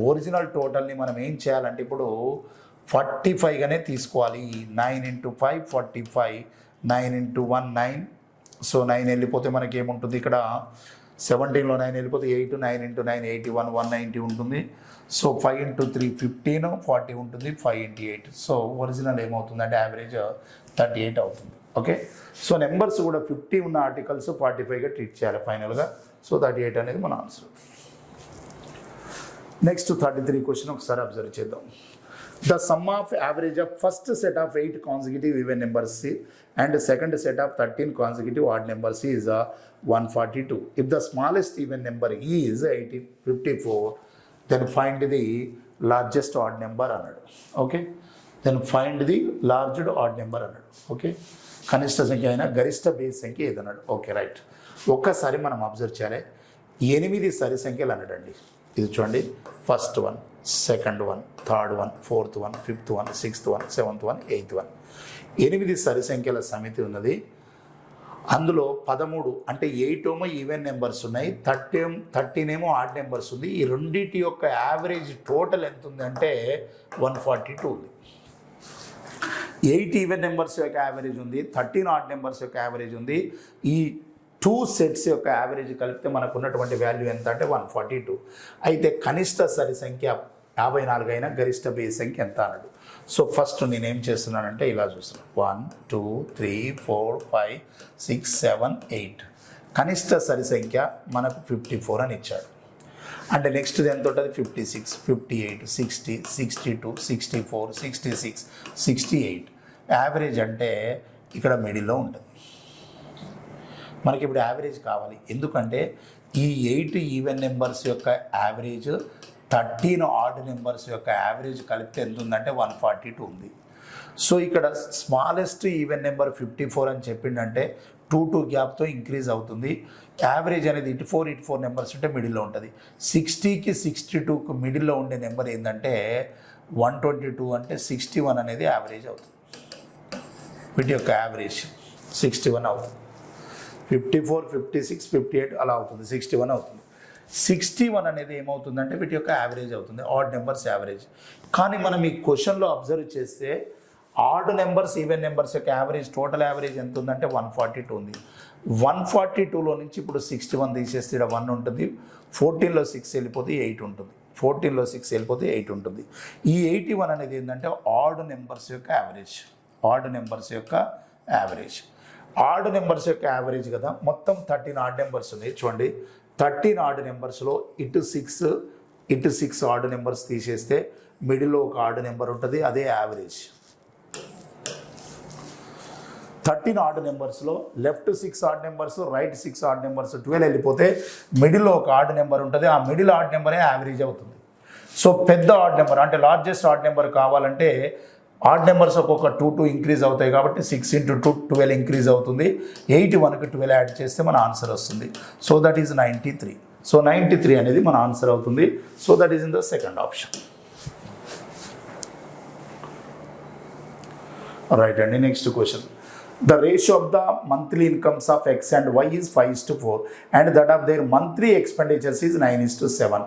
ఒరిజినల్ టోటల్ని మనం ఏం చేయాలంటే ఇప్పుడు 45గానే తీసుకోవాలి. 9 into 5 45, 9 into 1 9. సో 9 వెళ్ళిపోతే మనకి ఏముంటుంది ఇక్కడ 17లో 9 వెళ్ళిపోతే 8, 9 into 9 81 190 ఉంటుంది. సో 5 into 3 15, 40 ఉంటుంది, 5 into 8. సో ఒరిజినల్ ఏమవుతుందంటే యావరేజ్ 38 అవుతుంది. ఓకే, సో నెంబర్స్ కూడా 50 ఉన్న ఆర్టికల్స్ 45గా ట్రీట్ చేయాలి ఫైనల్గా. సో 38 అనేది మన ఆన్సర్. నెక్స్ట్ 33 క్వశ్చన్ ఒకసారి అబ్జర్వ్ చేద్దాం. The sum of average of first set of 8 consecutive even numbers C and second set of 13 consecutive odd numbers C is 142. If the smallest even number is 54, then find the largest odd number అన్నాడు. Okay, then find the largest odd number అన్నాడు. Okay, కనిష్ట సంఖ్య అయినా గరిష్ట base సంఖ్య ఏదన్నాడు. Okay, right. ఒక్కసారి మనం observe చేయాలి. 8 సరి సంఖ్యలు అన్నాడండి. ఇది చూడండి, first one, second one, third one, fourth one, fifth one, sixth one, seventh one, 8th one. 8 సరి సంఖ్యల సమితి ఉన్నది. అందులో 13 అంటే 8 ఏమో ఈవెన్ నెంబర్స్ ఉన్నాయి, 13 ఏమో ఆడ్ నెంబర్స్ ఉంది. ఈ రెండింటి యొక్క యావరేజ్ టోటల్ ఎంత ఉంది అంటే 142 ఉంది. 8 ఈవెన్ నెంబర్స్ యొక్క యావరేజ్ ఉంది, 13 ఆడ్ నెంబర్స్ యొక్క యావరేజ్ ఉంది. ఈ 2 సెట్స్ యొక్క యావరేజ్ కలిపితే మనకు ఉన్నటువంటి వాల్యూ ఎంత అంటే 142. అయితే కనిష్ట సరి సంఖ్య 54 అయినా గరిష్ట బేస్ సంఖ్య ఎంత అన్నాడు. సో ఫస్ట్ నేనేం చేస్తున్నానంటే ఇలా చూస్తున్నాను, 1 2 3 4 5 6 7 8. కనిష్ట సరి సంఖ్య మనకు 54 అని ఇచ్చాడు. అంటే నెక్స్ట్ ఎంత ఉంటుంది? 56 58 60 62 64 66 68. యావరేజ్ అంటే ఇక్కడ మిడిల్లో ఉంటుంది. మనకి ఇప్పుడు యావరేజ్ కావాలి, ఎందుకంటే ఈ 8 ఈవెన్ నెంబర్స్ యొక్క యావరేజ్ 13 ఆడ్ నెంబర్స్ యొక్క యావరేజ్ కలిపితే ఎంత ఉందంటే 142 ఉంది. సో ఇక్కడ స్మాలెస్ట్ ఈవెన్ నెంబర్ 54 అని చెప్పిండంటే 2 గ్యాప్తో ఇంక్రీజ్ అవుతుంది. యావరేజ్ అనేది ఇటు 4 నెంబర్స్ ఉంటే మిడిల్లో ఉంటుంది. 60కి 62కి మిడిల్లో ఉండే నెంబర్ ఏంటంటే 122 అంటే 61 అనేది యావరేజ్ అవుతుంది. వీటి యొక్క యావరేజ్ 61 అవుతుంది. 54 56 58 అలా అవుతుంది, 61 అవుతుంది. 61 అనేది ఏమవుతుందంటే వీటి యొక్క యావరేజ్ అవుతుంది, ఆడ్ నెంబర్స్ యావరేజ్. కానీ మనం ఈ క్వశ్చన్లో అబ్జర్వ్ చేస్తే ఆడ్ నెంబర్స్ ఈవెన్ నెంబర్స్ యొక్క యావరేజ్ టోటల్ యావరేజ్ ఎంత ఉందంటే 142 ఉంది. 142లో నుంచి ఇప్పుడు 61 తీసేస్తే ఇక్కడ 1 ఉంటుంది, 14లో 6 వెళ్ళిపోతే 8 ఉంటుంది, 14లో 6 వెళ్ళిపోతే 8 ఉంటుంది. ఈ 81 అనేది ఏంటంటే ఆడ్ నెంబర్స్ యొక్క యావరేజ్, ఆడ్ నెంబర్స్ యొక్క యావరేజ్. ఆడ్ నెంబర్స్ యొక్క యావరేజ్ కదా, మొత్తం 13 ఆడ్ నెంబర్స్ ఉన్నాయి చూడండి. 13 ఆడ్ నెంబర్స్లో ఇటు 6 ఆడ్ నెంబర్స్ తీసేస్తే మిడిల్లో ఒక ఆడ్ నెంబర్ ఉంటుంది, అదే యావరేజ్. 13 ఆడ్ నెంబర్స్లో left 6 odd numbers, right 6 odd numbers 12 వెళ్ళిపోతే మిడిల్లో ఒక ఆడ్ నెంబర్ ఉంటుంది, ఆ మిడిల్ ఆడ్ నెంబరే యావరేజ్ అవుతుంది. సో పెద్ద ఆడ్ నెంబర్ అంటే లార్జెస్ట్ ఆడ్ నెంబర్ కావాలంటే ఆడ్ నెంబర్స్ ఒక్కొక్క 2 ఇంక్రీజ్ అవుతాయి కాబట్టి 6 × 2 12 ఇంక్రీజ్ అవుతుంది. 81కి 12 యాడ్ చేస్తే మన ఆన్సర్ వస్తుంది. So that is 93. సో 93 అనేది మన ఆన్సర్ అవుతుంది. So that is in the second option. Right అండి. Next question. The ratio of the monthly incomes of X and Y is 5:4 and that of their monthly expenditures is 9:7.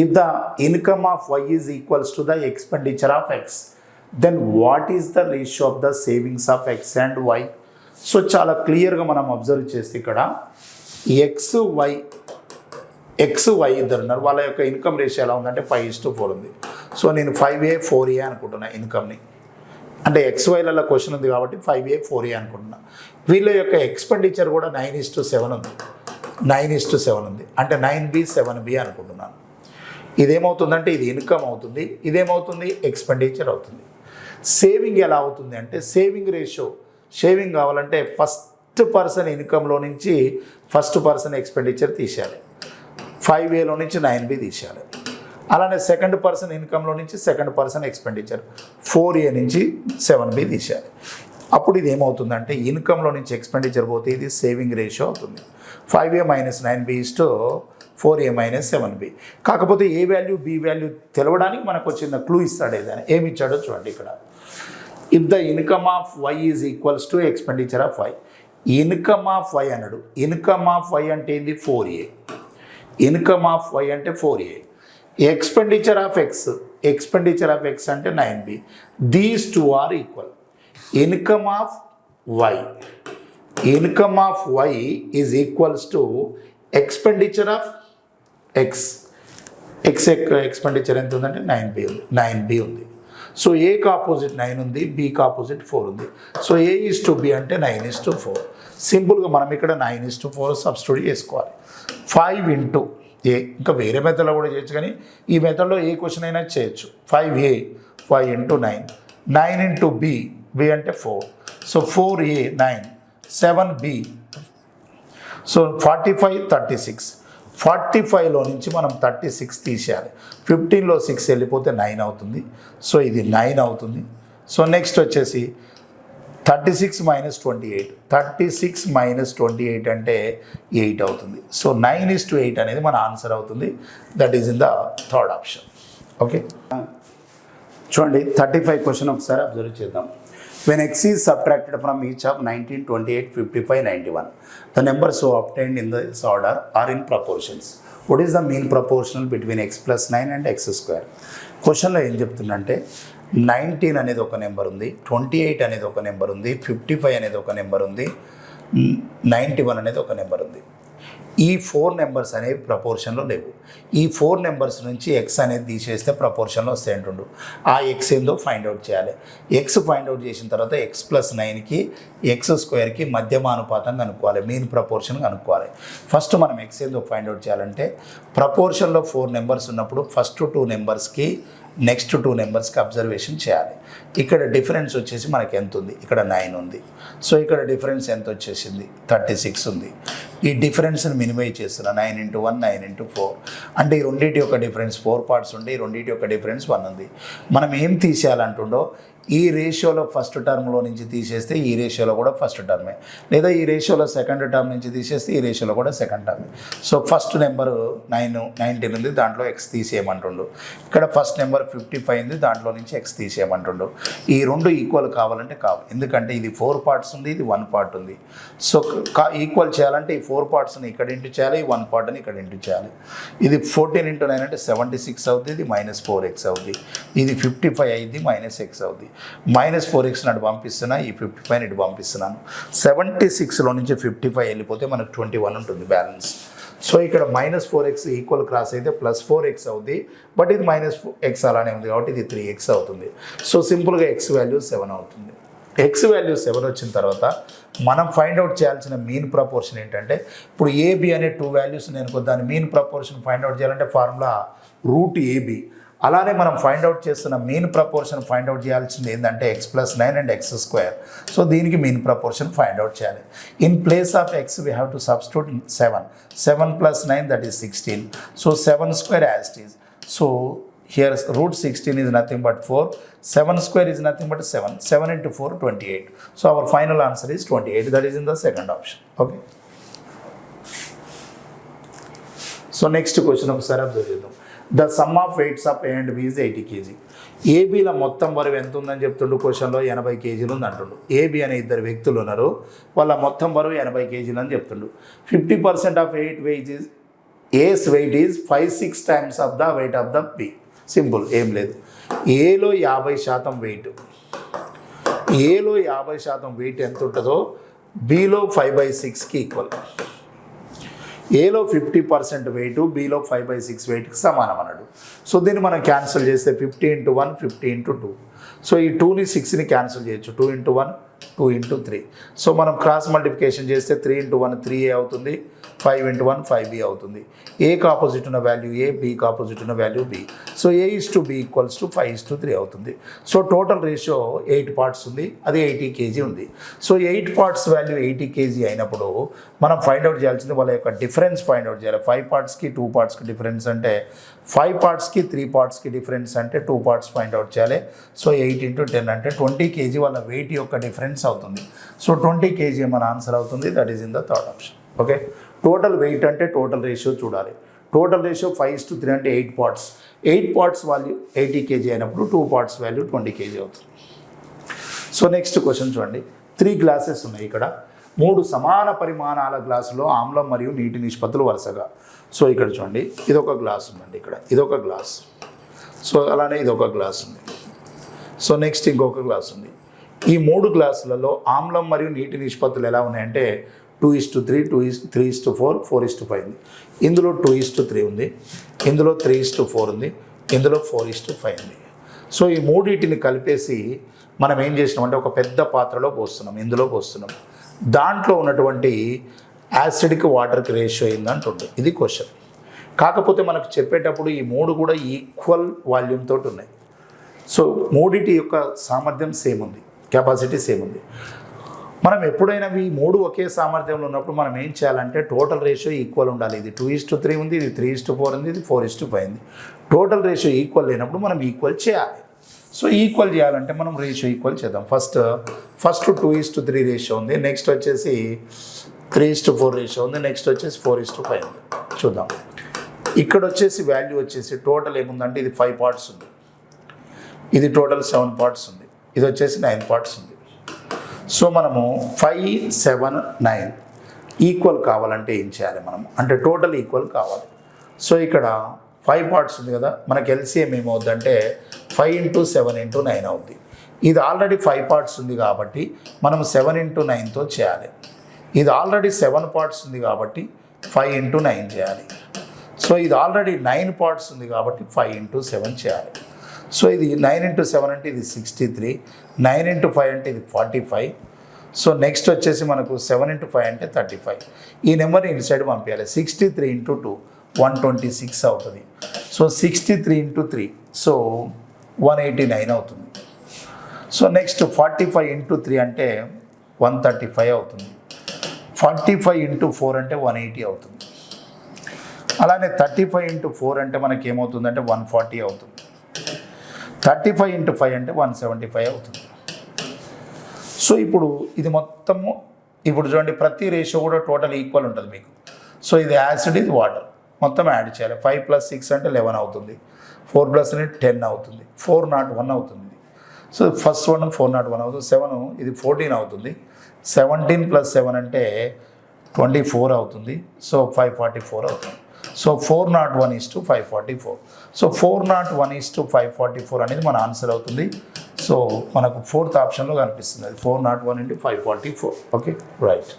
If the income of Y is equals to the expenditure of X, then what is the ratio of the savings of X and Y? So చాలా క్లియర్గా మనం observe చేస్తే ఇక్కడ XY ఇద్దరు ఉన్నారు. వాళ్ళ యొక్క income ratio ఎలా ఉందంటే 5:4 ఉంది. సో నేను 5A 4A అనుకుంటున్నా ఇన్కమ్ని. అంటే XYలలో క్వశ్చన్ ఉంది కాబట్టి 5A 4A అనుకుంటున్నా. వీళ్ళ యొక్క ఎక్స్పెండిచర్ కూడా 9:7 ఉంది. 9:7 ఉంది అంటే 9B 7B అనుకుంటున్నాను. ఇదేమవుతుందంటే ఇది ఇన్కమ్ అవుతుంది, ఇదేమవుతుంది ఎక్స్పెండిచర్ అవుతుంది. సేవింగ్ ఎలా అవుతుంది అంటే సేవింగ్ రేషియో, సేవింగ్ కావాలంటే ఫస్ట్ పర్సన్ ఇన్కంలో నుంచి ఫస్ట్ పర్సన్ ఎక్స్పెండిచర్ తీసేయాలి. 5Aలో నుంచి 9B తీసేయాలి. అలానే సెకండ్ పర్సన్ ఇన్కంలో నుంచి సెకండ్ పర్సన్ ఎక్స్పెండిచర్ 4A నుంచి 7B తీసేయాలి. అప్పుడు ఇది ఏమవుతుందంటే ఇన్కంలో నుంచి ఎక్స్పెండిచర్ పోతే ఇది సేవింగ్ రేషియో అవుతుంది. 5A - 9B = 4A - 7B. కాకపోతే ఏ వాల్యూ బి వాల్యూ తెలవడానికి మనకు చిన్న క్లూ ఇస్తాడు. ఏదైనా ఏమి ఇచ్చాడో చూడండి ఇక్కడ. If the income of Y is equals to expenditure of Y. Income of Y అన్నాడు. ఇన్కమ్ ఆఫ్ Y అంటే ఏంది 4A. ఇన్కమ్ ఆఫ్ Y అంటే 4A. ఎక్స్పెండిచర్ ఆఫ్ X అంటే 9B. These two are equal. Income of Y is equals to expenditure of X expenditure ఎంత ఉందంటే 9B ఉంది. So ఏకి opposite 9 ఉంది, బీకి ఆపోజిట్ 4 ఉంది. సో A:B అంటే 9:4. సింపుల్గా మనం ఇక్కడ 9:4 సబ్స్టిట్యూట్ చేసుకోవాలి. 5 × A, ఇంకా వేరే మెథడ్లో కూడా చేయొచ్చు కానీ ఈ మెథడ్లో ఏ క్వశ్చన్ అయినా చేయొచ్చు. 5A 5 × 9, 9 × B, B అంటే 4. So 4A 9, 7B. సో 45 36. 45లో నుంచి మనం 36 తీసేయాలి. 15లో 6 వెళ్ళిపోతే 9 అవుతుంది. సో ఇది 9 అవుతుంది. సో నెక్స్ట్ వచ్చేసి 36 - 28. 36 - 28 అంటే 8 అవుతుంది. సో 9:8 అనేది మన ఆన్సర్ అవుతుంది. That is in the third option. Okay చూడండి 35 క్వశ్చన్ ఒకసారి అబ్జర్వ్ చేద్దాం. When X is subtracted from each of 19, 28, 55, 91, the numbers so obtained in this order are in proportions. What is the mean proportional between X + 9 and X²? క్వశ్చన్లో ఏం చెప్తుందంటే 19 అనేది ఒక number ఉంది, 28 అనేది ఒక నెంబర్ ఉంది, 55 అనేది ఒక నెంబర్ ఉంది, 91 అనేది ఒక నెంబర్ ఉంది. ఈ 4 నెంబర్స్ అనేవి ప్రపోర్షన్లో లేవు. ఈ 4 నెంబర్స్ నుంచి X అనేది తీసేస్తే ప్రపోర్షన్లో వస్తాయి అంటుండు. ఆ X ఏందో ఫైండ్ అవుట్ చేయాలి. X ఫైండ్ అవుట్ చేసిన తర్వాత X + 9కి X² మధ్యమానుపాతం కనుక్కోవాలి, మీన్ ప్రపోర్షన్ కనుక్కోవాలి. ఫస్ట్ మనం X ఏందో ఫైండ్ అవుట్ చేయాలంటే ప్రపోర్షన్లో 4 నెంబర్స్ ఉన్నప్పుడు ఫస్ట్ 2 నెంబర్స్కి నెక్స్ట్ 2 నెంబర్స్కి అబ్జర్వేషన్ చేయాలి. ఇక్కడ డిఫరెన్స్ వచ్చేసి మనకి ఎంత ఉంది, ఇక్కడ 9 ఉంది. సో ఇక్కడ డిఫరెన్స్ ఎంత వచ్చేసింది 36 ఉంది. ఈ డిఫరెన్స్ని మినిమైజ్ చేస్తున్నా 9 × 1 9 × 4 అంటే ఈ రెండింటి యొక్క డిఫరెన్స్ 4 పార్ట్స్ ఉండే, ఈ రెండింటి యొక్క డిఫరెన్స్ 1 ఉంది. మనం ఏం తీసేయాలంటుండో ఈ రేషియోలో ఫస్ట్ టర్మ్లో నుంచి తీసేస్తే ఈ రేషియోలో కూడా ఫస్ట్ టర్మే, లేదా ఈ రేషియోలో సెకండ్ టర్మ్ నుంచి తీసేస్తే ఈ రేషియోలో కూడా సెకండ్ టర్మే. సో ఫస్ట్ నెంబర్ 19 ఉంది, దాంట్లో X తీసేయమంటుండు. ఇక్కడ ఫస్ట్ నెంబర్ 55 ఉంది, దాంట్లో నుంచి X తీసేయమంటుండు. ఈ రెండు ఈక్వల్ కావాలంటే కావు, ఎందుకంటే ఇది 4 పార్ట్స్ ఉంది, ఇది 1 పార్ట్ ఉంది. సో ఈక్వల్ చేయాలంటే ఈ 4 పార్ట్స్ని ఇక్కడ ఇంటూ చేయాలి, ఈ 1 పార్ట్ని ఇక్కడ ఇంటూ చేయాలి. ఇది 14 × 9 అంటే 76 అవుతుంది, ఇది -4X అవుతుంది. ఇది 55 అయింది, -X అవుతుంది. -4X నాడు పంపిస్తున్నా, ఈ 55 ఇటు పంపిస్తున్నాను. 76లో నుంచి 55 వెళ్ళిపోతే మనకు 21 ఉంటుంది బ్యాలెన్స్. సో ఇక్కడ -4X ఈక్వల్ క్రాస్ అయితే +4X అవుతుంది, బట్ ఇది -X అలానే ఉంది కాబట్టి ఇది 3X అవుతుంది. సో సింపుల్గా X వాల్యూ 7 అవుతుంది. X వాల్యూ 7 వచ్చిన తర్వాత మనం ఫైండ్ అవుట్ చేయాల్సిన మీన్ ప్రపోర్షన్ ఏంటంటే, ఇప్పుడు AB అనే 2 వాల్యూస్ నేను దాని మీన్ ప్రపోర్షన్ ఫైండ్ అవుట్ చేయాలంటే ఫార్ములా √AB. అలానే మనం ఫైండ్ అవుట్ చేస్తున్న మీన్ ప్రపోర్షన్ ఫైండ్ అవుట్ చేయాల్సింది ఏంటంటే X + 9 and X². సో దీనికి మీన్ ప్రపోర్షన్ ఫైండ్ అవుట్ చేయాలి. In place of X we have to substitute 7 + 9 that is 16. So 7² as it is. So Here root 16 is nothing but 4. 7 square is nothing but 7. 7 into 4, 28. So our final answer is 28. That is in the second option. Okay. So next question ఒకసారి observe చేద్దాం. The sum of weights of A and B is 80 kg. ఏబీల మొత్తం బరువు ఎంత ఉందని చెప్తుండు క్వశ్చన్లో 80 కేజీలు ఉంది అంటుండు. ఏబి అనే ఇద్దరు వ్యక్తులు ఉన్నారు, వాళ్ళ మొత్తం బరువు 80 కేజీలు అని చెప్తుండు. 50% of A's weight is 5-6 times of the weight of the B. Simple, ఏం లేదు. ఏలో 50% వెయిట్, ఏలో 50% వెయిట్ ఎంత ఉంటుందో బిలో 5/6కి ఈక్వల్. ఏలో 50% వెయిట్, బిలో 5/6 వెయిట్కి సమానం అన్నాడు. సో దీన్ని మనం క్యాన్సిల్ చేస్తే 50 into 1, 50 into 2. సో ఈ 2ని 6ని క్యాన్సిల్ చేయొచ్చు. 2 into 1, 2 into 3. సో మనం క్రాస్ మల్టిప్లికేషన్ చేస్తే 3 into 1 3A అవుతుంది, 5 into 1 5B అవుతుంది. ఏకి ఆపోజిట్ ఉన్న వాల్యూ ఏ, బీకి ఆపోజిట్ ఉన్న value B. So A/B equals to 5:3 అవుతుంది. సో టోటల్ రేషియో 8 పార్ట్స్ ఉంది, అది 80 kg ఉంది. సో 8 పార్ట్స్ వాల్యూ 80 kg అయినప్పుడు మనం ఫైండ్ అవుట్ చేయాల్సింది వాళ్ళ యొక్క డిఫరెన్స్ ఫైండ్ అవుట్ చేయాలి. 5 పార్ట్స్కి 2 పార్ట్స్కి డిఫరెన్స్ అంటే 5 పార్ట్స్కి 3 పార్ట్స్కి డిఫరెన్స్ అంటే 2 పార్ట్స్ ఫైండ్ అవుట్ చేయాలి. సో 8 into 10 అంటే 20 kg వాళ్ళ వెయిట్ యొక్క డిఫరెన్స్ అవుతుంది. సో 20 kg మన ఆన్సర్ అవుతుంది. That is in the third option. Okay. Total weight అంటే టోటల్ రేషియో చూడాలి. టోటల్ రేషియో 5:3 అంటే 8 పార్ట్స్. 8 పార్ట్స్ వాల్యూ 80 kg అయినప్పుడు 2 పార్ట్స్ వాల్యూ 20 kg అవుతుంది. సో నెక్స్ట్ క్వశ్చన్ చూడండి. 3 గ్లాసెస్ ఉన్నాయి ఇక్కడ. 3 సమాన పరిమాణాల గ్లాసులో ఆమ్లం మరియు నీటి నిష్పత్తులు వరుసగా. సో ఇక్కడ చూడండి, ఇదొక గ్లాస్ ఉందండి, ఇక్కడ ఇదొక గ్లాస్. సో అలానే ఇదొక గ్లాస్ ఉంది. సో నెక్స్ట్ ఇంకొక గ్లాస్ ఉంది. ఈ 3 గ్లాసులలో ఆమ్లం మరియు నీటి నిష్పత్తులు ఎలా ఉన్నాయంటే 2:3, 3:4, 4:5 ఉంది. ఇందులో 2:3 ఉంది, ఇందులో 3:4 ఉంది, ఇందులో 4:5 ఉంది. సో ఈ మూడింటిని కలిపేసి మనం ఏం చేసినామంటే ఒక పెద్ద పాత్రలో పోస్తున్నాం, ఇందులో పోస్తున్నాం. దాంట్లో ఉన్నటువంటి యాసిడ్కి వాటర్కి రేషియో ఏందంటుండే, ఇది క్వశ్చన్. కాకపోతే మనకు చెప్పేటప్పుడు ఈ 3 కూడా ఈక్వల్ వాల్యూమ్ తోటి ఉన్నాయి. సో మూడింటి యొక్క సామర్థ్యం సేమ్ ఉంది, కెపాసిటీ సేమ్ ఉంది. మనం ఎప్పుడైనా ఈ 3 ఒకే సామర్థ్యంలో ఉన్నప్పుడు మనం ఏం చేయాలంటే టోటల్ రేషియో ఈక్వల్ ఉండాలి. ఇది 2:3 ఉంది, ఇది 3:4 ఉంది, ఇది 4:5 ఉంది. టోటల్ రేషియో ఈక్వల్ లేనప్పుడు మనం ఈక్వల్ చేయాలి. సో ఈక్వల్ చేయాలంటే మనం రేషియో ఈక్వల్ చేద్దాం. ఫస్ట్ 2:3 రేషియో ఉంది, నెక్స్ట్ వచ్చేసి 3:4 రేషియో ఉంది, నెక్స్ట్ వచ్చేసి 4:5 ఉంది. చూద్దాం. ఇక్కడ వచ్చేసి వాల్యూ వచ్చేసి టోటల్ ఏముందంటే ఇది 5 పార్ట్స్ ఉంది, ఇది టోటల్ 7 పార్ట్స్ ఉంది, ఇది వచ్చేసి 9 పార్ట్స్ ఉంది. సో మనము 5, 7, 9 ఈక్వల్ కావాలంటే ఏం చేయాలి మనం అంటే టోటల్ ఈక్వల్ కావాలి. సో ఇక్కడ 5 పార్ట్స్ ఉంది కదా, మనకి ఎల్సిఎం ఏమవుద్దంటే 5 into 7 into 9 అవుద్ది. ఇది ఆల్రెడీ 5 పార్ట్స్ ఉంది కాబట్టి మనం 7 into 9తో చేయాలి. ఇది ఆల్రెడీ 7 పార్ట్స్ ఉంది కాబట్టి 5 into 9 చేయాలి. సో ఇది ఆల్రెడీ 9 పార్ట్స్ ఉంది కాబట్టి 5 into 7 చేయాలి. సో ఇది 9 into 7 అంటే ఇది 63, 9 into 5 అంటే ఇది 45. సో నెక్స్ట్ వచ్చేసి మనకు 7 into 5 అంటే 35. ఈ నెంబర్ని ఇటు సైడ్ పంపించాలి. 63 into 2 126 అవుతుంది. సో 63 into 3 సో 189 అవుతుంది. సో నెక్స్ట్ 45 into 3 అంటే 135 అవుతుంది. 45 into 4 అంటే 180 అవుతుంది. అలానే 35 into 4 అంటే మనకి ఏమవుతుందంటే 140 అవుతుంది. 35 into 5 అంటే 175 అవుతుంది. సో ఇప్పుడు ఇది మొత్తము ఇప్పుడు చూడండి, ప్రతి రేషియో కూడా టోటల్ ఈక్వల్ ఉంటుంది మీకు. సో ఇది యాసిడ్, ఇది వాటర్, మొత్తం యాడ్ చేయాలి. 5 + 6 అంటే 11 అవుతుంది, 4 + 8 10 అవుతుంది, 401 అవుతుంది. సో ఫస్ట్ వన్ 401 అవుతుంది, 7 ఇది 14 అవుతుంది, 17 + 7 అంటే 24 అవుతుంది. సో 544 అవుతుంది. సో 401:544. సో 401:544 అనేది మన ఆన్సర్ అవుతుంది. సో మనకు 4th ఆప్షన్లో కనిపిస్తుంది, అది 401:544. Okay, right.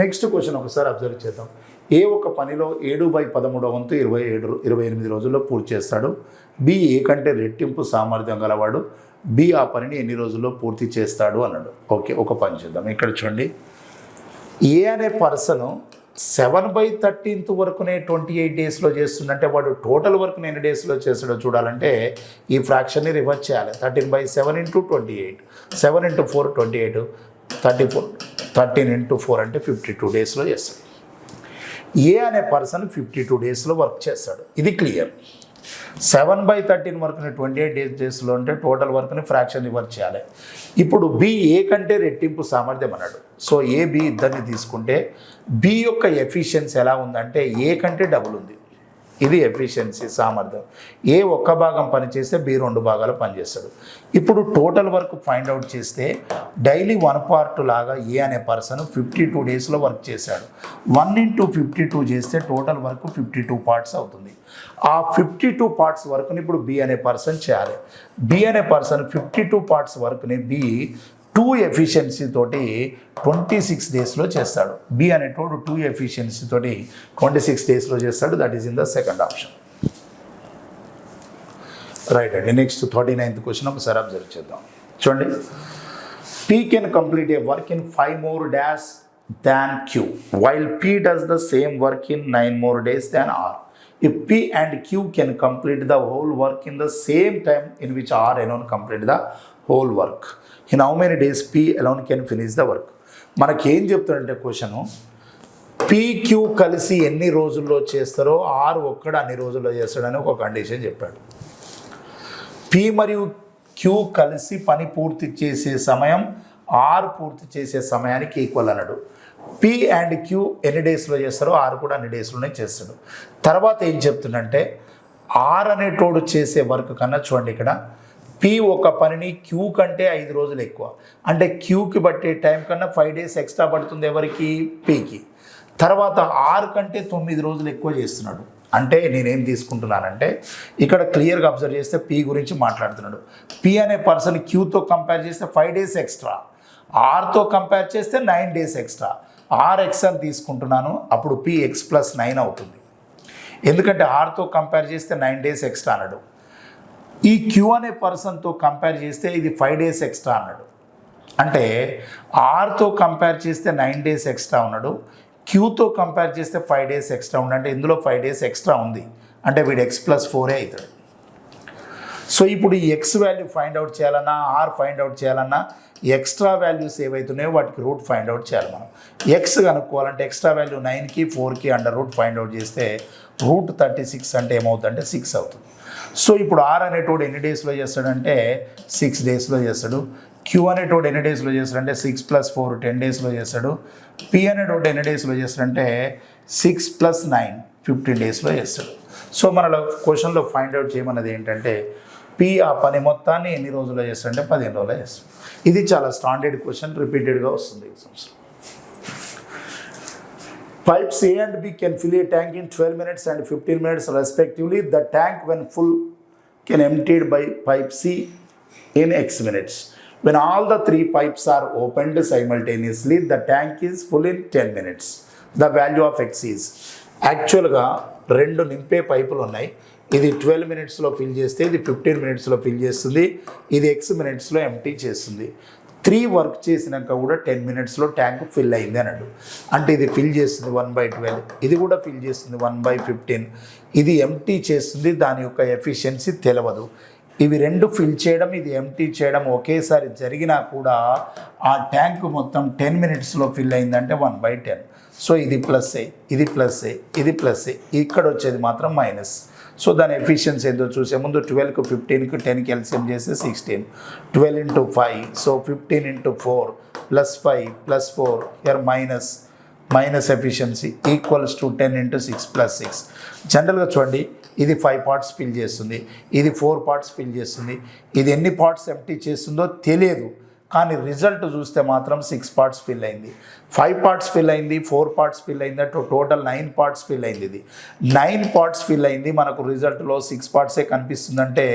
నెక్స్ట్ క్వశ్చన్ ఒకసారి అబ్జర్వ్ చేద్దాం. ఏ ఒక పనిలో 7/13 వంతు 28 రోజుల్లో పూర్తి చేస్తాడు. బి ఏ కంటే రెట్టింపు సామర్థ్యం గలవాడు. బి ఆ పనిని ఎన్ని రోజుల్లో పూర్తి చేస్తాడు అన్నాడు. ఓకే, ఒక పని చేద్దాం. ఇక్కడ చూడండి, ఏ అనే పర్సన్ 7/13 వరకునే 28 డేస్లో చేస్తుందంటే వాడు టోటల్ వర్క్ ఎన్ని డేస్లో చేస్తాడో చూడాలంటే ఈ ఫ్రాక్షన్ని రివర్స్ చేయాలి. 13/7 into 28, 7 into 4 28, 34, 13 into 4 అంటే 52 డేస్లో చేస్తాడు. ఏ అనే పర్సన్ 52 డేస్లో వర్క్ చేస్తాడు. ఇది క్లియర్. 7/13 వర్క్ని 28 డేస్లో ఉంటే టోటల్ వర్క్ని ఫ్రాక్షన్ వర్క్ చేయాలి. ఇప్పుడు బి ఏ కంటే రెట్టింపు సామర్థ్యం అన్నాడు. సో ఏ బి ఇద్దరిని తీసుకుంటే బి యొక్క ఎఫిషియన్సీ ఎలా ఉందంటే ఏ కంటే డబుల్ ఉంది. ఇది ఎఫిషియన్సీ సామర్థ్యం. ఏ ఒక్క భాగం పనిచేస్తే బి 2 భాగాలు పనిచేస్తాడు. ఇప్పుడు టోటల్ వర్క్ ఫైండ్ అవుట్ చేస్తే డైలీ 1 పార్ట్ లాగా ఏ అనే పర్సన్ 52 డేస్లో వర్క్ చేశాడు. 1 × 52 చేస్తే టోటల్ వర్క్ 52 పార్ట్స్ అవుతుంది. ఆ 52 పార్ట్స్ వర్క్ని ఇప్పుడు బి అనే పర్సన్ చేయాలి. బి అనే పర్సన్ 52 పార్ట్స్ వర్క్ని బి 2 ఎఫిషియన్సీ తోటి 26 డేస్లో చేస్తాడు. బి అనేటోడు 2 ఎఫిషియన్సీ తోటి 26 డేస్లో చేస్తాడు. That is in the second option. Right అండి. నెక్స్ట్ 39th క్వశ్చన్ ఒకసారి అబ్జర్వ్ చేద్దాం. చూడండి, P can complete A work in 5 more days than Q, while P does the same work in 9 more days than R. If P and Q can complete the whole work in the same time in which R alone complete the whole work, in how many days P alone can finish the work? మనకి ఏం చెప్తాడంటే question, PQ కలిసి ఎన్ని రోజుల్లో చేస్తారో R ఒక్కడు అన్ని రోజుల్లో చేస్తాడని ఒక కండిషన్ చెప్పాడు. P మరియు Q కలిసి పని పూర్తి చేసే సమయం R పూర్తి చేసే సమయానికి ఈక్వల్ అన్నాడు. P అండ్ Q ఎన్ని డేస్లో చేస్తారో R కూడా అన్ని డేస్లోనే చేస్తాడు. తర్వాత ఏం చెప్తుందంటే R అనేటోడు చేసే వర్క్ కన్నా చూడండి, ఇక్కడ P ఒక పనిని Q కంటే 5 రోజులు ఎక్కువ, అంటే Qకి బట్టే టైం కన్నా 5 days ఎక్స్ట్రా పడుతుంది ఎవరికి, Pకి. తర్వాత R కంటే 9 రోజులు ఎక్కువ చేస్తున్నాడు. అంటే నేనేం తీసుకుంటున్నానంటే ఇక్కడ క్లియర్గా అబ్జర్వ్ చేస్తే P గురించి మాట్లాడుతున్నాడు. P అనే పర్సన్ Qతో కంపేర్ చేస్తే 5 days ఎక్స్ట్రా, Rతో కంపేర్ చేస్తే 9 days ఎక్స్ట్రా. RX అని తీసుకుంటున్నాను, అప్పుడు PX + 9 అవుతుంది. ఎందుకంటే Rతో కంపేర్ చేస్తే 9 days ఎక్స్ట్రా అన్నాడు. ఈ Q అనే పర్సన్తో కంపేర్ చేస్తే ఇది 5 days ఎక్స్ట్రా అన్నాడు. అంటే Rతో కంపేర్ చేస్తే 9 days ఎక్స్ట్రా ఉన్నాడు, Qతో కంపేర్ చేస్తే 5 days ఎక్స్ట్రా ఉంది. అంటే ఇందులో 5 days ఎక్స్ట్రా ఉంది, అంటే వీడు X + 4 అవుతాడు. సో ఇప్పుడు ఈ X వాల్యూ ఫైండ్ అవుట్ చేయాలన్నా R ఫైండ్ అవుట్ చేయాలన్నా ఎక్స్ట్రా వాల్యూస్ ఏవైతున్నాయో వాటికి రూట్ ఫైండ్ అవుట్ చేయాలి. మనం X కనుక్కోవాలంటే ఎక్స్ట్రా వాల్యూ 9కి 4కి అండర్ రూట్ ఫైండ్ అవుట్ చేస్తే రూట్ 36 అంటే ఏమవుతుందంటే 6 అవుతుంది. సో ఇప్పుడు R అనేటోడు ఎన్ని డేస్లో చేస్తాడంటే 6 డేస్లో చేస్తాడు. Q అనేటోడు ఎన్ని డేస్లో చేస్తాడంటే 6 + 4 10 డేస్లో చేస్తాడు. P అనేటోడు ఎన్ని డేస్లో చేస్తాడంటే 6 + 9 15 డేస్లో చేస్తాడు. సో మన క్వశ్చన్లో ఫైండ్ అవుట్ చేయమన్నది ఏంటంటే P ఆ పని మొత్తాన్ని ఎన్ని రోజుల్లో చేస్తాడంటే 15 రోజుల్లో చేస్తాడు. ఇది చాలా స్టాండర్డ్ క్వశ్చన్, రిపీటెడ్గా వస్తుంది ఎగ్జామ్స్లో. Pipes A and B can fill a tank in 12 minutes and 15 minutes respectively. The tank when full can emptied by pipe C in X minutes. When all the 3 pipes are opened simultaneously, the tank is full in 10 minutes. The value of X is, యాక్చువల్గా 2 నింపే పైపులు ఉన్నాయి. ఇది 12 minutesలో fill చేస్తే ఇది 15 minutesలో fill చేస్తుంది, ఇది X minutesలో empty చేస్తుంది. 3 వర్క్ చేసినాక కూడా 10 minutesలో ట్యాంక్ ఫిల్ అయింది అన్నాడు. అంటే ఇది ఫిల్ చేస్తుంది 1/12, ఇది కూడా ఫిల్ చేస్తుంది 1/15, ఇది ఎంటీ చేస్తుంది. దాని యొక్క ఎఫిషియన్సీ తెలియదు. ఇవి 2 ఫిల్ చేయడం, ఇది ఎంటీ చేయడం ఒకేసారి జరిగినా కూడా ఆ ట్యాంక్ మొత్తం 10 minutesలో ఫిల్ అయిందంటే 1/10. సో ఇది +A, ఇది +A, ఇది +A, ఇక్కడ వచ్చేది మాత్రం మైనస్. సో దాని ఎఫిషియన్సీ ఏందో చూసే ముందు 12కి 15కి 10కి ఎల్సిఎం చేస్తే 16, 12 × 5, so 15 × 4 +5 +4 here minus efficiency equals to 10 × 6 + 6. జనరల్గా చూడండి, ఇది 5 parts ఫిల్ చేస్తుంది, ఇది 4 parts ఫిల్ చేస్తుంది, ఇది ఎన్ని పార్ట్స్ ఎంటీ చేస్తుందో తెలియదు, కానీ రిజల్ట్ చూస్తే మాత్రం 6 parts ఫిల్ అయింది, 5 parts ఫిల్ అయింది, 4 parts ఫిల్ అయింది, టోటల్ 9 parts ఫిల్ అయింది. ఇది 9 parts ఫిల్ అయింది, మనకు రిజల్ట్లో 6 partsే కనిపిస్తుందంటే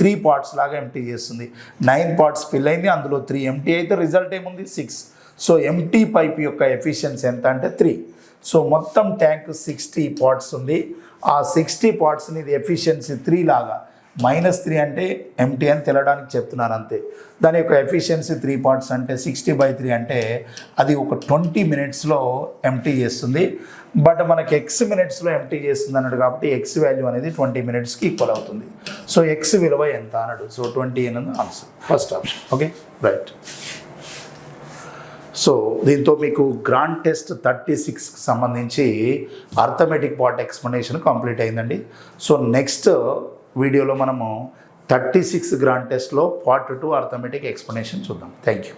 3 parts లాగా ఎంటీ చేస్తుంది. 9 parts ఫిల్ అయింది, అందులో 3 ఎంటీ అయితే రిజల్ట్ ఏముంది 6. సో ఎంటీ పైప్ యొక్క ఎఫిషియన్సీ ఎంత అంటే 3. సో మొత్తం ట్యాంక్ 60 parts ఉంది. ఆ 60 partsని ఇది ఎఫిషియన్సీ 3 లాగా, -3 అంటే ఎంటీ అని తెలడానికి చెప్తున్నాను అంతే. దాని యొక్క ఎఫిషియన్సీ 3 parts అంటే 60/3 అంటే అది ఒక 20 minutesలో ఎంటీ చేస్తుంది. బట్ మనకి X minutesలో ఎంటీ చేస్తుంది అన్నాడు కాబట్టి X వాల్యూ అనేది 20 minutesకి ఈక్వల్ అవుతుంది. సో X విలువ ఎంత అన్నాడు. సో 20 అనేది answer, first option. Okay, right. So దీంతో మీకు గ్రాండ్ టెస్ట్ 36కి సంబంధించి అర్థమెటిక్ పార్ట్ ఎక్స్ప్లెనేషన్ కంప్లీట్ అయిందండి. సో నెక్స్ట్ వీడియోలో మనము 36 గ్రాండ్ టెస్ట్లో పార్ట్ 2 అర్థమెటిక్ ఎక్స్ప్లెనేషన్ చూద్దాం. Thank you.